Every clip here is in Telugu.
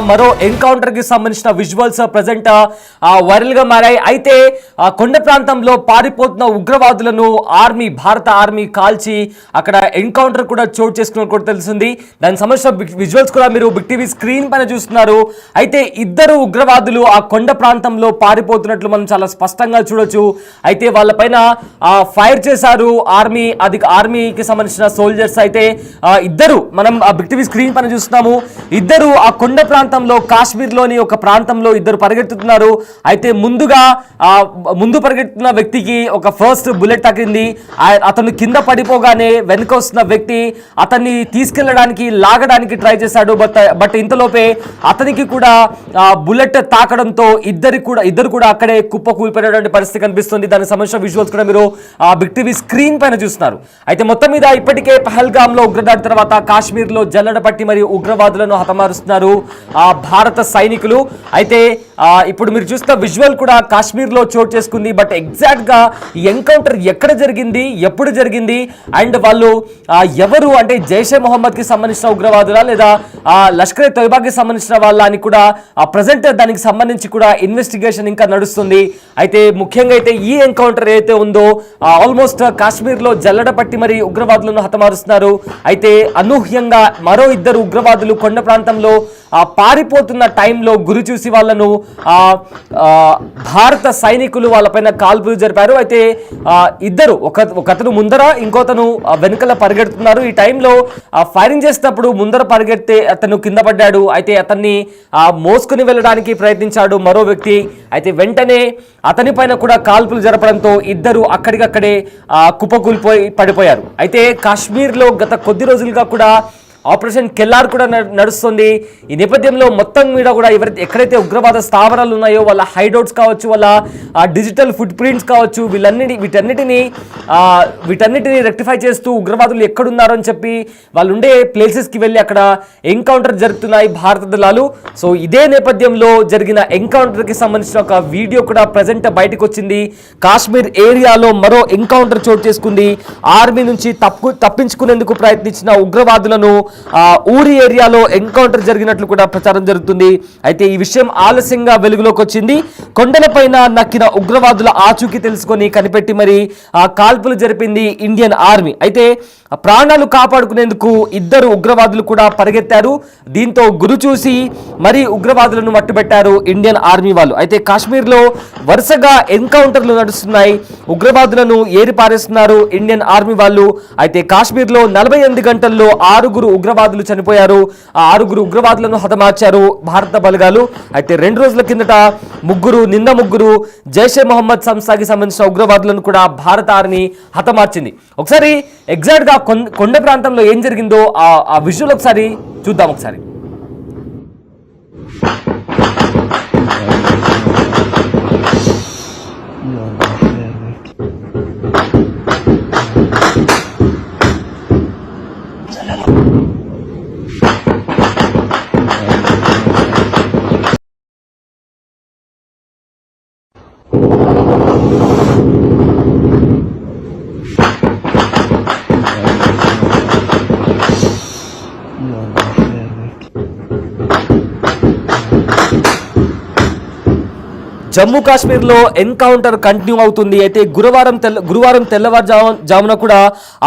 మరో ఎన్కౌంటర్ కి సంబంధించిన విజువల్స్ ప్రెజెంట్ వైరల్ గా మారాయి. అయితే కొండ ప్రాంతంలో పారిపోతున్న ఉగ్రవాదులను భారత ఆర్మీ కాల్చి అక్కడ ఎన్కౌంటర్ కూడా చోటు చేసుకున్నట్టు కూడా తెలిసింది. దానికి సంబంధించిన విజువల్స్ కూడా మీరు బిగ్ టీవీ స్క్రీన్ పైన చూస్తున్నారు. అయితే ఇద్దరు ఉగ్రవాదులు ఆ కొండ ప్రాంతంలో పారిపోతున్నట్లు మనం చాలా స్పష్టంగా చూడొచ్చు. అయితే వాళ్ళపైన ఫైర్ చేశారు ఆర్మీకి సంబంధించిన సోల్జర్స్. అయితే ఇద్దరు మనం బిగ్ టీవీ స్క్రీన్ పైన చూస్తున్నాము. ఇద్దరు ఆ కొండ ప్రాంతంలో కాశ్మీర్లోని ఒక ప్రాంతంలో ఇద్దరు పరిగెత్తుతున్నారు. అయితే ముందు పరిగెత్తుతున్న వ్యక్తికి ఒక ఫస్ట్ బుల్లెట్ తగిలింది. అతను కింద పడిపోగానే వెనుక వస్తున్న వ్యక్తి అతన్ని తీసుకెళ్లడానికి లాగడానికి ట్రై చేశాడు. బట్ ఇంతలోపే అతనికి కూడా బుల్లెట్ తాకడంతో ఇద్దరు కూడా అక్కడే కుప్ప కూలిపోయినటువంటి పరిస్థితి కనిపిస్తుంది. దానికి సంబంధించిన విజువల్స్ కూడా మీరు బిగ్ టీవీ స్క్రీన్ పైన చూస్తున్నారు. అయితే మొత్తం మీద ఇప్పటికే పహల్గామ్ లో ఉగ్రదాడి తర్వాత కాశ్మీర్ లో జల్లెడ పట్టి మరియు ఉగ్రవాదులను హతమారుస్తున్నారు భారత సైనికులు. అయితే ఇప్పుడు మీరు చూస్తున్న విజువల్ కూడా కాశ్మీర్ లో చోటు చేసుకుంది. బట్ ఎగ్జాక్ట్ గా ఈ ఎన్కౌంటర్ ఎక్కడ జరిగింది, ఎప్పుడు జరిగింది, అండ్ వాళ్ళు ఎవరు అంటే జైషే మొహమ్మద్ కి సంబంధించిన ఉగ్రవాదులా లేదా లష్కర్ తోయిబా కి సంబంధించిన వాళ్ళ అని కూడా ప్రజెంట్ దానికి సంబంధించి కూడా ఇన్వెస్టిగేషన్ ఇంకా నడుస్తుంది. అయితే ముఖ్యంగా అయితే ఈ ఎన్కౌంటర్ ఏదైతే ఉందో ఆల్మోస్ట్ కాశ్మీర్ లో జల్లెడ పట్టి మరి ఉగ్రవాదులను హతమారుస్తున్నారు. అయితే అనూహ్యంగా మరో ఇద్దరు ఉగ్రవాదులు కొండ ప్రాంతంలో పారిపోతున్న టైంలో గురి చూసి వాళ్ళను భారత సైనికులు వాళ్ళపైన కాల్పులు జరిపారు. అయితే ఇద్దరు ఒకతను ముందర ఇంకోతను వెనుకల పరిగెడుతున్నారు. ఈ టైంలో ఫైరింగ్ చేసేటప్పుడు ముందర పరిగెడితే అతను కింద పడ్డాడు. అయితే అతన్ని మోసుకుని వెళ్ళడానికి ప్రయత్నించాడు మరో వ్యక్తి. అయితే వెంటనే అతని పైన కూడా కాల్పులు జరపడంతో ఇద్దరు అక్కడికక్కడే కుప్పకూలిపోయి పడిపోయారు. అయితే కాశ్మీర్లో గత కొద్ది రోజులుగా కూడా ఆపరేషన్ కెల్లార్ కూడా నడుస్తుంది. ఈ నేపథ్యంలో మొత్తం మీద కూడా ఎక్కడైతే ఉగ్రవాద స్థావరాలు ఉన్నాయో వాళ్ళ హైడౌట్స్ కావచ్చు, వాళ్ళ డిజిటల్ ఫుట్ ప్రింట్స్ కావచ్చు, వీటన్నిటిని రెక్టిఫై చేస్తూ ఉగ్రవాదులు ఎక్కడున్నారో అని చెప్పి వాళ్ళు ఉండే ప్లేసెస్కి వెళ్ళి అక్కడ ఎన్కౌంటర్ జరుగుతున్నాయి భారత దళాలు. సో ఇదే నేపథ్యంలో జరిగిన ఎన్కౌంటర్కి సంబంధించిన ఒక వీడియో కూడా ప్రజెంట్ బయటకు వచ్చింది. కాశ్మీర్ ఏరియాలో మరో ఎన్కౌంటర్ చోటు చేసుకుంది. ఆర్మీ నుంచి తప్పించుకునేందుకు ప్రయత్నించిన ఉగ్రవాదులను ఊరి ఏరియాలో ఎన్కౌంటర్ జరిగినట్లు కూడా ప్రచారం జరుగుతుంది. అయితే ఈ విషయం ఆలస్యంగా వెలుగులోకి వచ్చింది. కొండలపైన నక్కిన ఉగ్రవాదుల ఆచూకీ తెలుసుకొని కనిపెట్టి మరి కాల్పులు జరిపింది ఇండియన్ ఆర్మీ. అయితే ప్రాణాలు కాపాడుకునేందుకు ఇద్దరు ఉగ్రవాదులు కూడా పరిగెత్తారు. దీంతో గురి చూసి మరి ఉగ్రవాదులను మట్టుబెట్టారు ఇండియన్ ఆర్మీ వాళ్ళు. అయితే కాశ్మీర్లో వరుసగా ఎన్కౌంటర్లు నడుస్తున్నాయి. ఉగ్రవాదులను ఏరిపారేస్తున్నారు ఇండియన్ ఆర్మీ వాళ్ళు. అయితే కాశ్మీర్లో 48 గంటల్లో 6 ఉగ్రవాదులు చనిపోయారు. ఆ 6 ఉగ్రవాదులను హతమార్చారు భారత బలగాలు. అయితే 2 రోజుల కిందట నిన్న ముగ్గురు జైషే మొహమ్మద్ సంస్థకి సంబంధించిన ఉగ్రవాదులను కూడా భారత ఆర్మీ హతమార్చింది. ఒకసారి ఎగ్జాక్ట్ గా కొండ ప్రాంతంలో ఏం జరిగిందో ఆ విజువల్ ఒకసారి చూద్దాం. ఒకసారి జమ్మూ కాశ్మీర్లో ఎన్కౌంటర్ కంటిన్యూ అవుతుంది. అయితే గురువారం తెల్లవారుజామున కూడా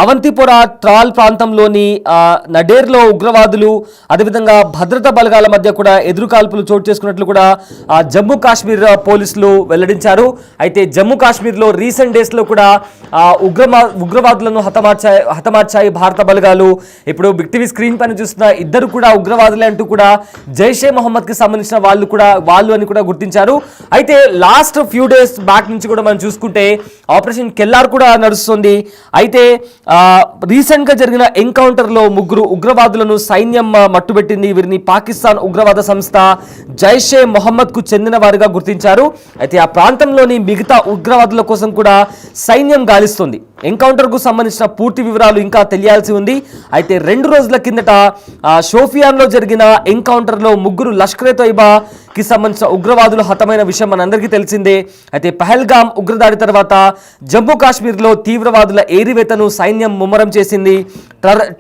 అవంతిపుర త్రాల్ ప్రాంతంలోని నడేర్లో ఉగ్రవాదులు అదేవిధంగా భద్రతా బలగాల మధ్య కూడా ఎదురుకాల్పులు చోటు చేసుకున్నట్లు కూడా జమ్మూ కాశ్మీర్ పోలీసులు వెల్లడించారు. అయితే జమ్మూ కాశ్మీర్లో రీసెంట్ డేస్లో కూడా ఉగ్రవాదులను హతమార్చాయి భారత బలగాలు. ఇప్పుడు బిగ్ టీవీ స్క్రీన్ పైన చూస్తున్న ఇద్దరు కూడా ఉగ్రవాదులే అంటూ కూడా జైషే మొహమ్మద్ కి సంబంధించిన వాళ్ళు అని కూడా గుర్తించారు. అయితే లాస్ట్ ఫ్యూ డేస్ బ్యాక్ నుంచి కూడా మనం చూసుకుంటే ఆపరేషన్ కెల్లార్ కూడా నడుస్తుంది. అయితే రీసెంట్ గా జరిగిన ఎన్కౌంటర్ లో 3 ఉగ్రవాదులను సైన్యం మట్టుబెట్టింది. వీరిని పాకిస్తాన్ ఉగ్రవాద సంస్థ జైషే మొహమ్మద్ కు చెందిన వారిగా గుర్తించారు. అయితే ఆ ప్రాంతంలోని మిగతా ఉగ్రవాదుల కోసం కూడా సైన్యం గాలిస్తుంది. ఎన్కౌంటర్ కు సంబంధించిన పూర్తి వివరాలు ఇంకా తెలియాల్సి ఉంది. అయితే 2 రోజుల కిందట షోఫియాన్ లో జరిగిన ఎన్కౌంటర్ లో 3 లష్కర్ తోయిబా కి సంబంధించిన ఉగ్రవాదులు హతమైన విషయం మనందరికీ తెలిసిందే. అయితే పహల్గామ్ ఉగ్రదాడి తర్వాత జమ్మూ కాశ్మీర్లో తీవ్రవాదుల ఏరివేతను సైన్యం ముమ్మరం చేసింది.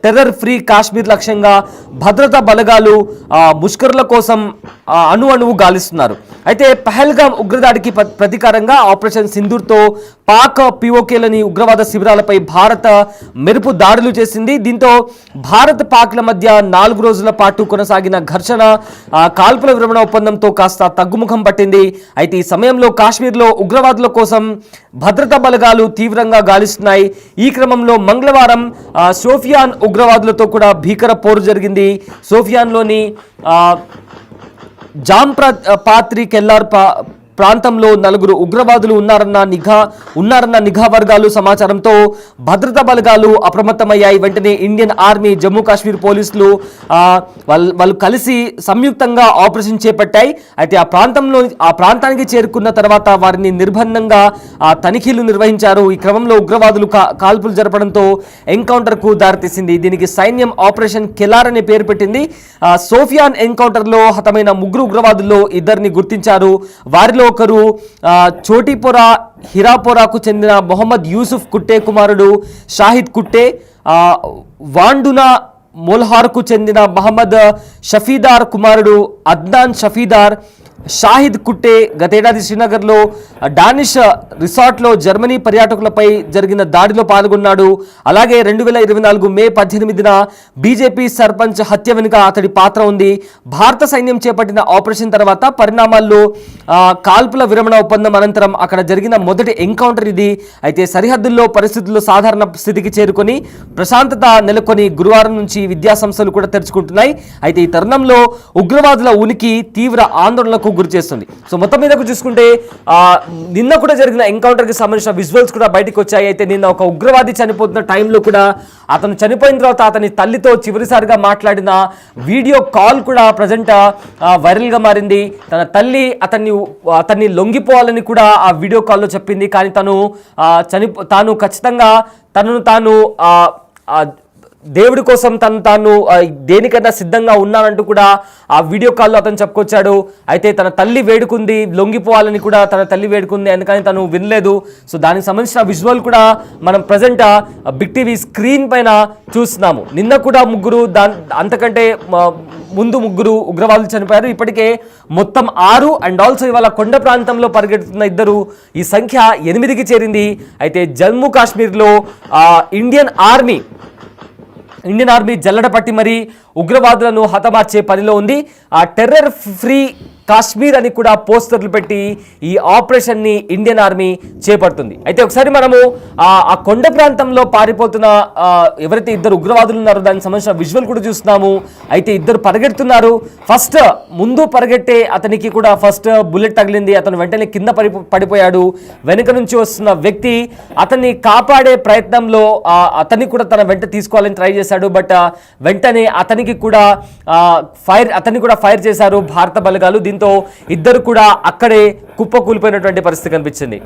టెర్రర్ ఫ్రీ కాశ్మీర్ లక్ష్యంగా భద్రతా బలగాలు ముష్కరుల కోసం అణువు గాలిస్తున్నారు. అయితే పహల్గామ్ ఉగ్రదాడికి ప్రతీకారంగా ఆపరేషన్ సింధూర్తో పాక్ పిఓకేలని ఉగ్రవాద శిబిరాలపై భారత్ మెరుపు దాడులు చేసింది. దీంతో భారత్ పాక్ల మధ్య 4 రోజుల పాటు కొనసాగిన ఘర్షణ కాల్పుల విరమణ ఒప్పందంతో కాస్త తగ్గుముఖం పట్టింది. అయితే ఈ సమయంలో కాశ్మీర్లో ఉగ్రవాదుల కోసం భద్రతా బలగాలు తీవ్రంగా గాలిస్తున్నాయి. ఈ క్రమంలో మంగళవారం సోఫియాన్ ఉగ్రవాదులతో కూడా భీకర పోరు జరిగింది. సోఫియాన్లోని పాత్రి కెల్లార్ ప్రాంతంలో 4 ఉగ్రవాదులు ఉన్నారన్న నిఘా వర్గాలు సమాచారంతో భద్రతా బలగాలు అప్రమత్తమయ్యాయి. వెంటనే ఇండియన్ ఆర్మీ, జమ్మూ కాశ్మీర్ పోలీసులు వాళ్ళు కలిసి సంయుక్తంగా ఆపరేషన్ చేపట్టాయి. అయితే ఆ ప్రాంతానికి చేరుకున్న తర్వాత వారిని నిర్బంధంగా తనిఖీలు నిర్వహించారు. ఈ క్రమంలో ఉగ్రవాదులు కాల్పులు జరపడంతో ఎన్కౌంటర్కు దారితీసింది. దీనికి సైన్యం ఆపరేషన్ కెలార్ అనే పేరు పెట్టింది. సోఫియాన్ ఎన్కౌంటర్లో హతమైన 3 ఉగ్రవాదుల్లో 2ని గుర్తించారు. వారిలో ఒకరు చోటిపోరా హిరాపోరాకు చెందిన మొహమ్మద్ యూసుఫ్ కుట్టే కుమారుడు షాహిద్ కుట్టే, వాండునా మోల్హార్కు చెందిన మహమ్మద్ షఫీదార్ కుమారుడు అద్నాన్ షఫీదార్. షాహిద్ కుట్టే గతేడాది శ్రీనగర్లో డానిష్ రిసార్ట్లో జర్మనీ పర్యాటకులపై జరిగిన దాడిలో పాల్గొన్నాడు. అలాగే 2024 మే 18న బీజేపీ సర్పంచ్ హత్య వెనుక అతడి పాత్ర ఉంది. భారత సైన్యం చేపట్టిన ఆపరేషన్ తర్వాత పరిణామాల్లో కాల్పుల విరమణ ఒప్పందం అనంతరం అక్కడ జరిగిన మొదటి ఎన్కౌంటర్ ఇది. అయితే సరిహద్దుల్లో పరిస్థితుల్లో సాధారణ స్థితికి చేరుకొని ప్రశాంతత నెలకొని గురువారం నుంచి విద్యాసంస్థలు కూడా తెరుచుకుంటున్నాయి. అయితే ఈ తరుణంలో ఉగ్రవాదుల ఉనికి తీవ్ర ఆందోళనకు గురి చేస్తుంది. సో మొత్తం మీదకు చూసుకుంటే నిన్న కూడా జరిగిన ఎన్కౌంటర్కి సంబంధించిన విజువల్స్ కూడా బయటకు వచ్చాయి. అయితే నిన్న ఒక ఉగ్రవాది చనిపోతున్న టైంలో కూడా అతను చనిపోయిన తర్వాత అతని తల్లితో చివరిసారిగా మాట్లాడిన వీడియో కాల్ కూడా ప్రజెంట్ వైరల్గా మారింది. తన తల్లి అతన్ని లొంగిపోవాలని కూడా ఆ వీడియో కాల్లో చెప్పింది. కానీ తాను ఖచ్చితంగా తనను తాను దేవుడి కోసం తాను దేనికన్నా సిద్ధంగా ఉన్నానంటూ కూడా ఆ వీడియో కాల్లో అతను చెప్పుకొచ్చాడు. అయితే తన తల్లి వేడుకుంది, లొంగిపోవాలని కూడా తన తల్లి వేడుకుంది, అందుకని తను వినలేదు. సో దానికి సంబంధించిన విజువల్ కూడా మనం ప్రజెంట్ బిగ్ టీవీ స్క్రీన్ పైన చూస్తున్నాము. నిన్న కూడా 3, అంతకంటే ముందు 3 ఉగ్రవాదులు చనిపోయారు. ఇప్పటికే మొత్తం 6 అండ్ ఆల్సో ఇవాళ కొండ ప్రాంతంలో పరిగెడుతున్న 2, ఈ సంఖ్య 8కి చేరింది. అయితే జమ్మూ కాశ్మీర్లో ఇండియన్ ఆర్మీ జల్లెడ పట్టి మరి ఉగ్రవాదులను హతమార్చే పనిలో ఉంది. ఆ టెర్రర్ ఫ్రీ కాశ్మీర్ అని కూడా పోస్టర్లు పెట్టి ఈ ఆపరేషన్ని ఇండియన్ ఆర్మీ చేపడుతుంది. అయితే ఒకసారి మనము ఆ కొండ ప్రాంతంలో పారిపోతున్న ఎవరైతే 2 ఉగ్రవాదులు ఉన్నారో దానికి సంబంధించిన విజువల్ కూడా చూస్తున్నాము. అయితే 2 పరిగెడుతున్నారు. ముందు పరిగెట్టే అతనికి కూడా ఫస్ట్ బుల్లెట్ తగిలింది. అతను వెంటనే కింద పడిపోయాడు. వెనుక నుంచి వస్తున్న వ్యక్తి అతన్ని కాపాడే ప్రయత్నంలో అతన్ని కూడా తన వెంట తీసుకోవాలని ట్రై చేశాడు. బట్ వెంటనే అతన్ని కూడా ఫైర్ చేశారు భారత బలగాలు. దీంతో 2 కూడా అక్కడే కుప్పకూలిపోయినటువంటి పరిస్థితి కనిపించింది.